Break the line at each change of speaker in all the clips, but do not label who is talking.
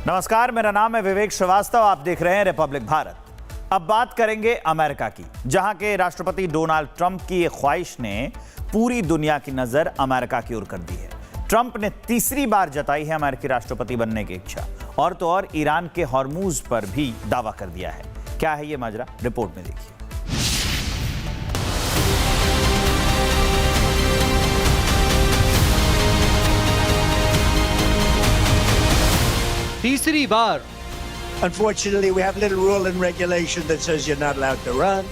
नमस्कार, मेरा नाम है विवेक श्रीवास्तव। आप देख रहे हैं रिपब्लिक भारत। अब बात करेंगे अमेरिका की, जहां के राष्ट्रपति डोनाल्ड ट्रंप की एक ख्वाहिश ने पूरी दुनिया की नजर अमेरिका की ओर कर दी है। ट्रंप ने तीसरी बार जताई है अमेरिकी राष्ट्रपति बनने की इच्छा, और तो और ईरान के हॉर्मूज पर भी दावा कर दिया है। क्या है ये माजरा, रिपोर्ट में देखिए।
तीसरी बार।
Unfortunately, we have a little rule and regulation that says you're not allowed to run.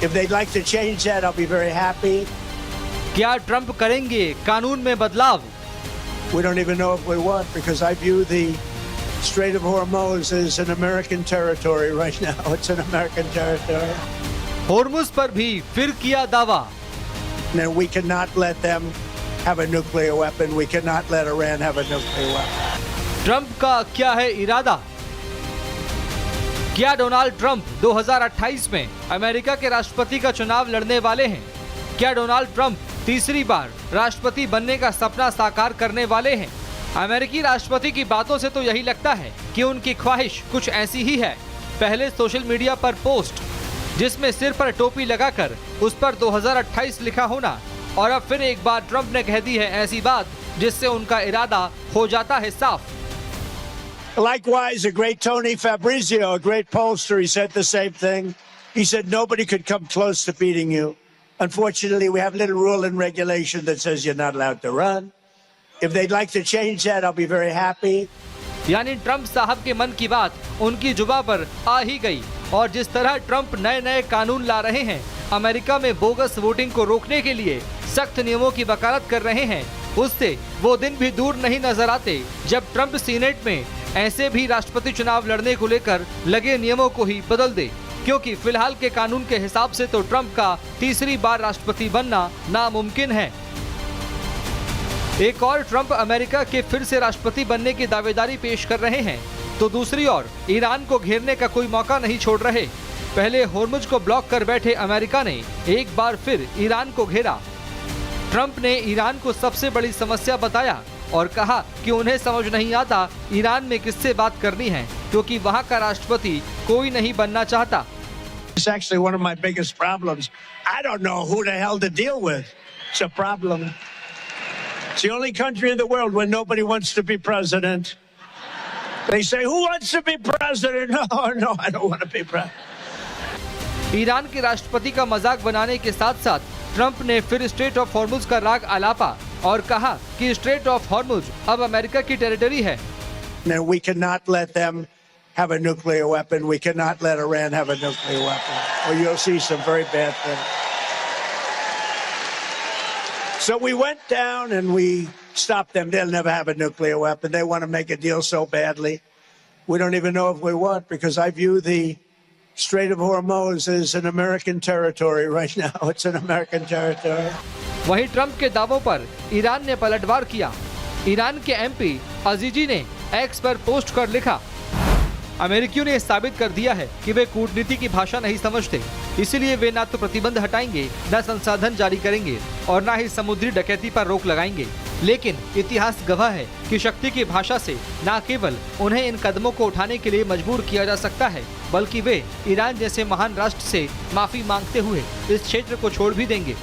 If they'd like to change that, I'll be very happy.
क्या ट्रंप करेंगे कानून में बदलाव?
We don't even know if we want, because I view the Strait of Hormuz as an American territory right now. It's an American territory.
Hormuz पर भी फिर किया दावा।
And we cannot let them have a nuclear weapon. We cannot let Iran have a nuclear weapon.
Trump का क्या है इरादा? क्या डोनाल्ड ट्रंप 2028 में अमेरिका के राष्ट्रपति का चुनाव लड़ने वाले हैं? क्या डोनाल्ड ट्रंप तीसरी बार राष्ट्रपति बनने का सपना साकार करने वाले हैं? अमेरिकी राष्ट्रपति की बातों से तो यही लगता है कि उनकी ख्वाहिश कुछ ऐसी ही है। पहले सोशल मीडिया पर पोस्ट जिसमें सिर पर टोपी लगाकर उस पर 2028 लिखा होना, और अब फिर एक बार ट्रंप ने कह दी है ऐसी बात जिससे उनका इरादा हो जाता है साफ।
Likewise, a great Tony Fabrizio, a great pollster, he said the same thing. He said nobody could come close to beating you. Unfortunately, we have a little rule and regulation that says you're not allowed to run. If they'd like to change that, I'll be very happy.
यानी Trump साहब के मन की बात उनकी जुबान पर आ ही गई, और जिस तरह ट्रंप नए नए कानून ला रहे हैं, अमेरिका में बोगस वोटिंग को रोकने के लिए सख्त नियमों की वकालत कर रहे हैं, उससे वो दिन भी दूर नहीं नजर आते जब ट्रंप सीनेट में ऐसे भी राष्ट्रपति चुनाव लड़ने को लेकर लगे नियमों को ही बदल दे, क्योंकि फिलहाल के कानून के हिसाब से तो ट्रंप का तीसरी बार राष्ट्रपति बनना नामुमकिन है। एक और ट्रंप अमेरिका के फिर से राष्ट्रपति बनने की दावेदारी पेश कर रहे हैं, तो दूसरी ओर ईरान को घेरने का कोई मौका नहीं छोड़ रहे। पहले होर्मुज को ब्लॉक कर बैठे अमेरिका ने एक बार फिर ईरान को घेरा। ट्रंप ने ईरान को सबसे बड़ी समस्या बताया और कहा कि उन्हें समझ नहीं आता ईरान में किससे बात करनी है, क्योंकि वहां का राष्ट्रपति कोई नहीं बनना चाहता।
It's actually one of my biggest problems. I don't know who the hell to deal with. It's a problem. It's the only country in the world where nobody wants to be president. They say, who wants to be president? No, I don't want to be president.
Iran के राष्ट्रपति का मजाक बनाने के साथ साथ Trump ने फिर स्ट्रेट ऑफ हॉर्मुज का राग आलापा और कहा कि स्ट्रेट ऑफ हॉर्मुज अब अमेरिका की टेरिटरी है।
Now, we cannot let them have a nuclear weapon. We cannot let Iran have a nuclear weapon, or you'll see some very bad things. So we went down and we stopped them. They'll never have a nuclear weapon. They want to make a deal so badly. We don't even know if we want, because I view the Strait of Hormuz as an American territory right now. It's an American territory.
वहीं Trump के दावों पर Iran ने पलटवार किया। Iran के MP अजीजी ने x पर पोस्ट कर लिखा, अमेरिकियों ने साबित कर दिया है कि वे कूटनीति की भाषा नहीं समझते, इसीलिए वे न तो प्रतिबंध हटाएंगे, न संसाधन जारी करेंगे, और न ही समुद्री डकैती पर रोक लगाएंगे। लेकिन इतिहास गवाह है कि शक्ति की भाषा से न केवल उन्हें इन कदमों को उठाने के लिए मजबूर किया जा सकता है, बल्कि वे ईरान जैसे महान राष्ट्र से माफी मांगते हुए इस क्षेत्र को छोड़ भी देंगे।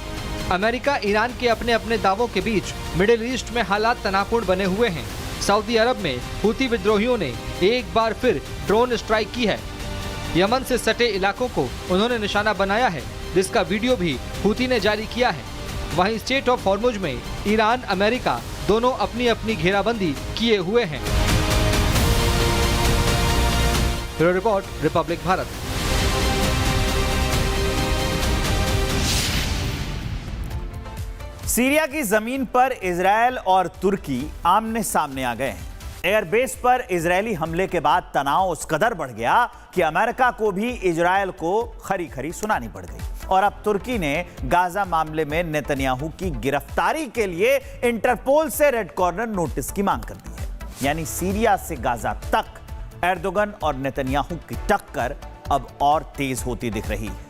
अमेरिका ईरान के अपने अपने दावों के बीच मिडिल ईस्ट में हालात तनावपूर्ण बने हुए हैं। सऊदी अरब में हुती विद्रोहियों ने एक बार फिर ड्रोन स्ट्राइक की है। यमन से सटे इलाकों को उन्होंने निशाना बनाया है, जिसका वीडियो भी हुती ने जारी किया है। वहीं स्ट्रेट ऑफ हॉर्मुज में ईरान अमेरिका दोनों अपनी अपनी घेराबंदी किए हुए हैं। Bureau report, Republic Bharat.
Syria की जमीन पर इजरायल और तुर्की आमने सामने आ गए हैं। एयरबेस पर इजरायली हमले के बाद तनाव उस कदर बढ़ गया कि अमेरिका को भी इजरायल को खरी खरी सुनानी पड़ गई, और अब तुर्की ने गाजा मामले में नेतन्याहू की गिरफ्तारी के लिए इंटरपोल से रेड कॉर्नर नोटिस की मांग कर दी है। यानी सीरिया से गाजा तक एर्दोगन और नेतन्याहू की टक्कर अब और तेज होती दिख रही है।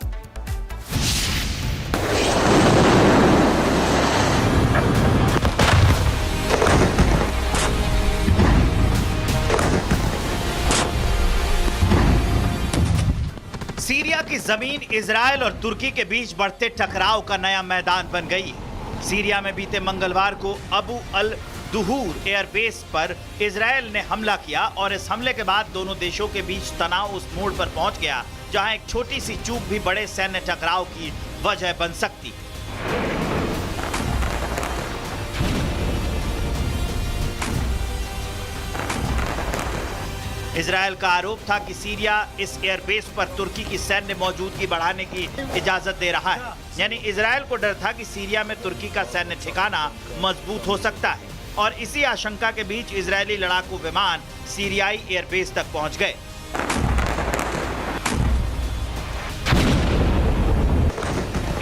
सीरिया की जमीन इजरायल और तुर्की के बीच बढ़ते टकराव का नया मैदान बन गई है। सीरिया में बीते मंगलवार को अबू अल दुहूर एयरबेस पर इजरायल ने हमला किया और इस हमले के बाद दोनों देशों के बीच तनाव उस मोड़ पर पहुंच गया जहां एक छोटी सी चूक भी बड़े सैन्य टकराव की वजह बन सकती। इजरायल का आरोप था कि सीरिया इस एयरबेस पर तुर्की की सैन्य मौजूदगी बढ़ाने की इजाजत दे रहा है। यानी इजरायल को डर था कि सीरिया में तुर्की का सैन्य ठिकाना मजबूत हो सकता है और इसी आशंका के बीच इजरायली लड़ाकू विमान सीरियाई एयरबेस तक पहुंच गए।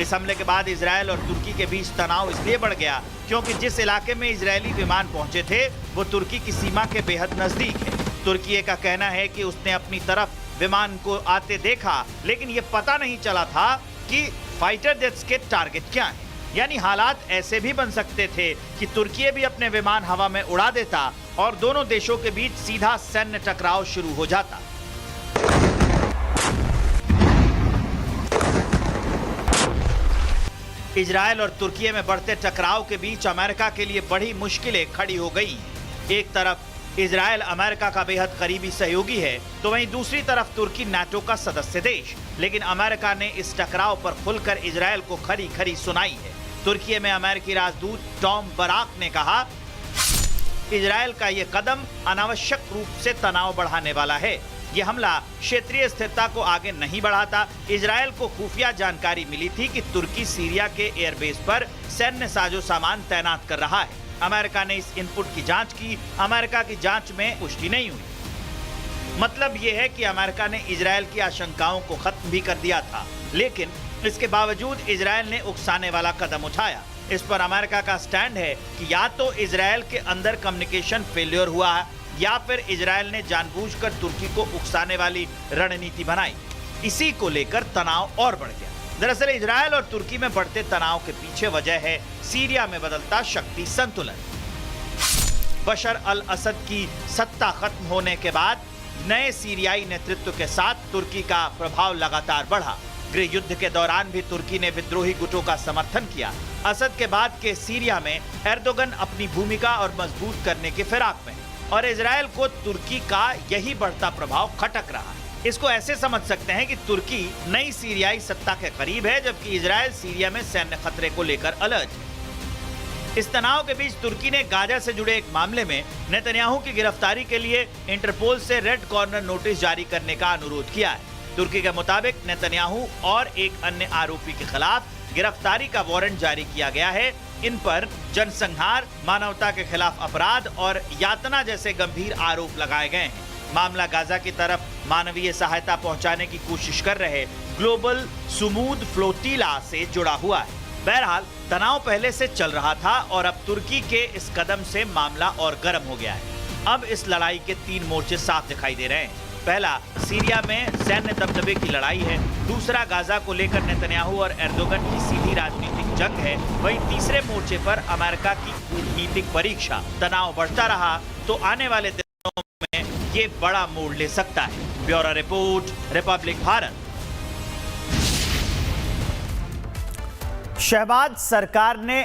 इस हमले के बाद इजरायल और तुर्की के बीच तनाव इसलिए बढ़ गया क्योंकि जिस इलाके में इजरायली विमान पहुंचे थे वो तुर्की की सीमा के बेहद नजदीक है। तुर्की का कहना है कि उसने अपनी तरफ विमान को आते देखा लेकिन ये पता नहीं चला था कि फाइटर जेट्स के टारगेट क्या हैं। यानी हालात ऐसे भी बन सकते थे कि तुर्की भी अपने विमान हवा में उड़ा देता और दोनों देशों के बीच सीधा सैन्य टकराव शुरू हो जाता। इजरायल और तुर्की में बढ़ते टकराव के बीच अमेरिका के लिए बड़ी मुश्किलें खड़ी हो गई। एक तरफ इजरायल अमेरिका का बेहद करीबी सहयोगी है तो वहीं दूसरी तरफ तुर्की नाटो का सदस्य देश। लेकिन अमेरिका ने इस टकराव पर खुलकर इजरायल को खरी खरी सुनाई है। तुर्की में अमेरिकी राजदूत टॉम बराक ने कहा, इजरायल का ये कदम अनावश्यक रूप से तनाव बढ़ाने वाला है। ये हमला क्षेत्रीय स्थिरता को आगे नहीं बढ़ाता। इजरायल को खुफिया जानकारी मिली थी कि तुर्की सीरिया के एयरबेस पर सैन्य साजो सामान तैनात कर रहा है। अमेरिका ने इस इनपुट की जांच की। अमेरिका की जांच में पुष्टि नहीं हुई। मतलब यह है कि अमेरिका ने इजरायल की आशंकाओं को खत्म भी कर दिया था, लेकिन इसके बावजूद इजरायल ने उकसाने वाला कदम उठाया। इस पर अमेरिका का स्टैंड है कि या तो इजरायल के अंदर कम्युनिकेशन फेल्योर हुआ है या फिर इजरायल ने जानबूझकर तुर्की को उकसाने वाली रणनीति बनाई। इसी को लेकर तनाव और बढ़ गया। दरअसल इजरायल और तुर्की में बढ़ते तनाव के पीछे वजह है सीरिया में बदलता शक्ति संतुलन। बशर अल असद की सत्ता खत्म होने के बाद नए सीरियाई नेतृत्व के साथ तुर्की का प्रभाव लगातार बढ़ा। गृह युद्ध के दौरान भी तुर्की ने विद्रोही गुटों का समर्थन किया। असद के बाद के सीरिया में एर्दोगन अपनी भूमिका और मजबूत करने के फिराक में और इजरायल को तुर्की का यही बढ़ता प्रभाव खटक रहा है। इसको ऐसे समझ सकते हैं कि तुर्की नई सीरियाई सत्ता के करीब है जबकि इजरायल सीरिया में सैन्य खतरे को लेकर अलर्ट है। इस तनाव के बीच तुर्की ने गाजा से जुड़े एक मामले में नेतन्याहू की गिरफ्तारी के लिए इंटरपोल से रेड कॉर्नर नोटिस जारी करने का अनुरोध किया है। तुर्की के मुताबिक नेतन्याहू और एक अन्य आरोपी के खिलाफ गिरफ्तारी का वारंट जारी किया गया है। इन पर जनसंहार, मानवता के खिलाफ अपराध और यातना जैसे गंभीर आरोप लगाए गए हैं। मामला गाजा की तरफ मानवीय सहायता पहुंचाने की कोशिश कर रहे ग्लोबल सुमूद फ्लोटीला से जुड़ा हुआ है। बहरहाल तनाव पहले से चल रहा था और अब तुर्की के इस कदम से मामला और गर्म हो गया है। अब इस लड़ाई के 3 मोर्चे साफ दिखाई दे रहे हैं। पहला सीरिया में सैन्य दबदबे की लड़ाई है। दूसरा गाजा को लेकर नेतन्याहू और एर्दोगन की सीधी राजनीतिक जंग है। वहीं तीसरे मोर्चे पर अमेरिका की कूटनीतिक परीक्षा। तनाव बढ़ता रहा तो आने वाले दिनों में ये बड़ा मोड़ ले सकता है। Bureau report, Republic Bharat. Shehbaz सरकार ने